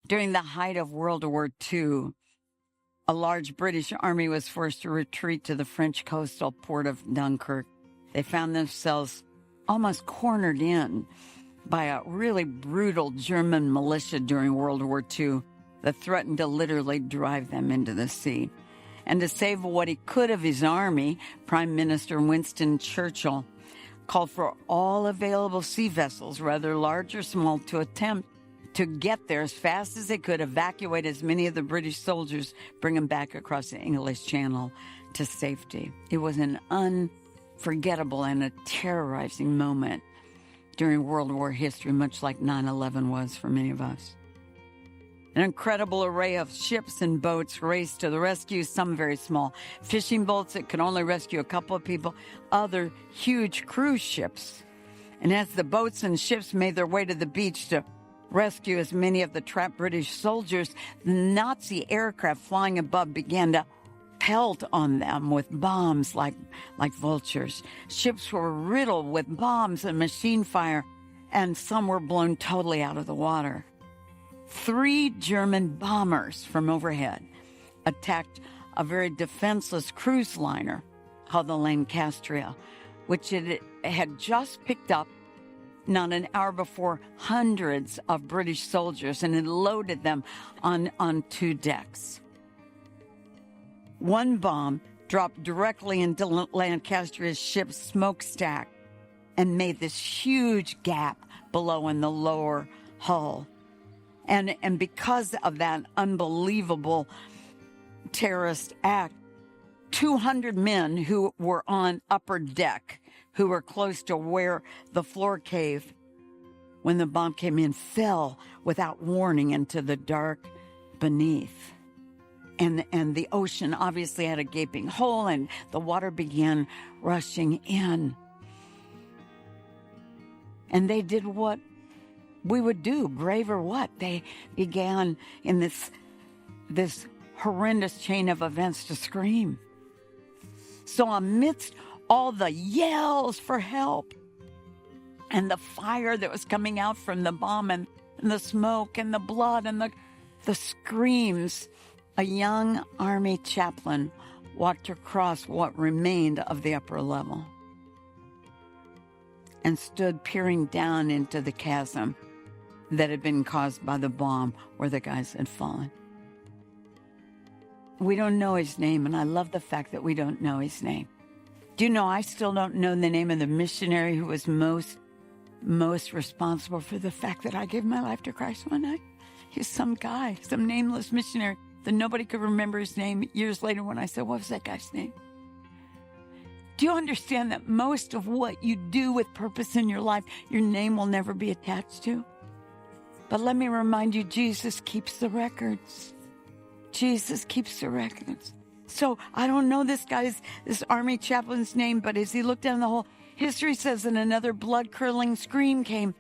During the height of World War II, a large British army was forced to retreat to the French coastal port of Dunkirk. They found themselves almost cornered in by a really brutal German militia during World War II that threatened to literally drive them into the sea. And to save what he could of his army, Prime Minister Winston Churchill called for all available sea vessels, whether large or small, to attempt to get there as fast as they could, evacuate as many of the British soldiers, bring them back across the English Channel to safety. It was an unforgettable and a terrorizing moment during World War history, much like 9/11 was for many of us. An incredible array of ships and boats raced to the rescue, some very small fishing boats that could only rescue a couple of people, other huge cruise ships. And as the boats and ships made their way to the beach to rescue as many of the trapped British soldiers, the Nazi aircraft flying above began to pelt on them with bombs like vultures. Ships were riddled with bombs and machine fire, and some were blown totally out of the water. 3 German bombers from overhead attacked a very defenseless cruise liner called the Lancastria, which it had just picked up not an hour before hundreds of British soldiers and had loaded them on 2 decks. One bomb dropped directly into Lancastria's ship's smokestack and made this huge gap below in the lower hull. And because of that unbelievable terrorist act, 200 men who were on upper deck, who were close to where the floor caved when the bomb came in, fell without warning into the dark beneath. And the ocean obviously had a gaping hole, and the water began rushing in. And they did what we would do, brave or what. They began in this horrendous chain of events to scream. So amidst all the yells for help and the fire that was coming out from the bomb and the smoke and the blood and the screams, a young army chaplain walked across what remained of the upper level and stood peering down into the chasm that had been caused by the bomb where the guys had fallen. We don't know his name, and I love the fact that we don't know his name. Do you know I still don't know the name of the missionary who was most responsible for the fact that I gave my life to Christ one night? He's some guy, some nameless missionary that nobody could remember his name years later when I said, what was that guy's name? Do you understand that most of what you do with purpose in your life, your name will never be attached to? But let me remind you, Jesus keeps the records. Jesus keeps the records. So I don't know this army chaplain's name, but as he looked down the hole, history says that another blood-curdling scream came.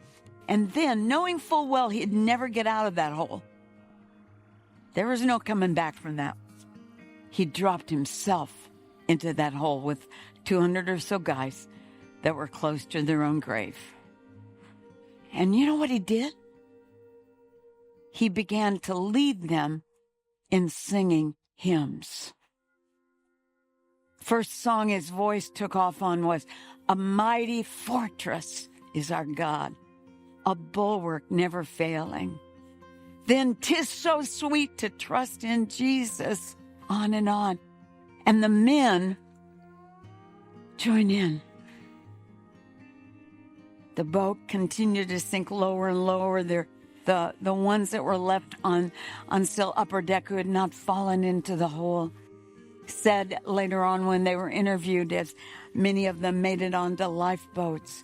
And then, knowing full well he'd never get out of that hole, there was no coming back from that. He dropped himself into that hole with 200 or so guys that were close to their own grave. And you know what he did? He began to lead them in singing hymns. First song his voice took off on was, "A mighty fortress is our God, a bulwark never failing. Then 'tis so sweet to trust in Jesus," on and on. And the men join in. The boat continued to sink lower and lower. The ones that were left on still upper deck who had not fallen into the hole said later on when they were interviewed, as many of them made it onto lifeboats,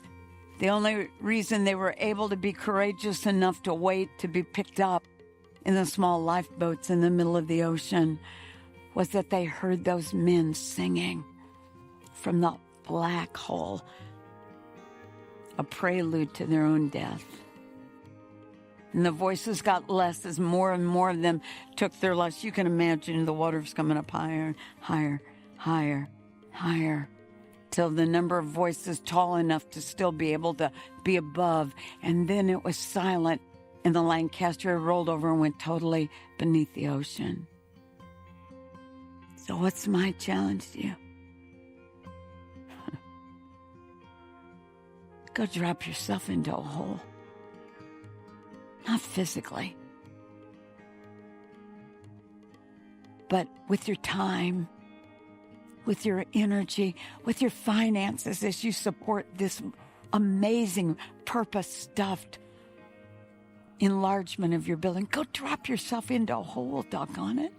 the only reason they were able to be courageous enough to wait to be picked up in the small lifeboats in the middle of the ocean was that they heard those men singing from the black hole, a prelude to their own death. And the voices got less as more and more of them took their lives. You can imagine the water's coming up higher, higher, higher, higher, till the number of voices tall enough to still be able to be above. And then it was silent and the Lancaster rolled over and went totally beneath the ocean. So what's my challenge to you? Go drop yourself into a hole. Not physically, but with your time, with your energy, with your finances as you support this amazing purpose-stuffed enlargement of your building. Go drop yourself into a hole, doggone it.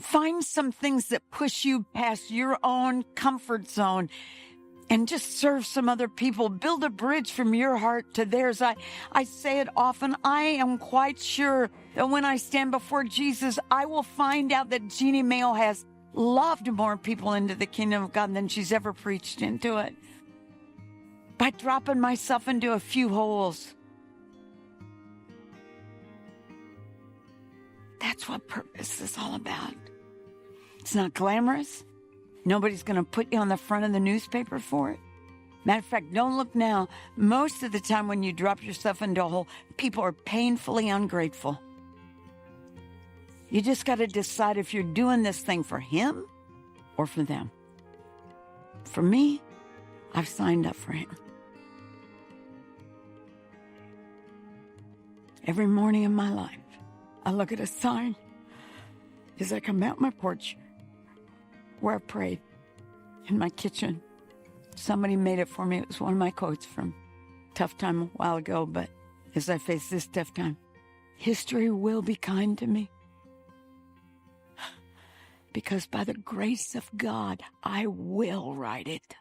Find some things that push you past your own comfort zone and just serve some other people. Build a bridge from your heart to theirs. I say it often. I am quite sure that when I stand before Jesus, I will find out that Jeanne Mayo has loved more people into the kingdom of God than she's ever preached into it. By dropping myself into a few holes. That's what purpose is all about. It's not glamorous. Nobody's going to put you on the front of the newspaper for it. Matter of fact, don't look now. Most of the time when you drop yourself into a hole, people are painfully ungrateful. You just got to decide if you're doing this thing for him or for them. For me, I've signed up for him. Every morning of my life, I look at a sign as I come out my porch where I prayed in my kitchen. Somebody made it for me. It was one of my quotes from Tough Time a while ago, but as I face this tough time, history will be kind to me. Because by the grace of God, I will write it.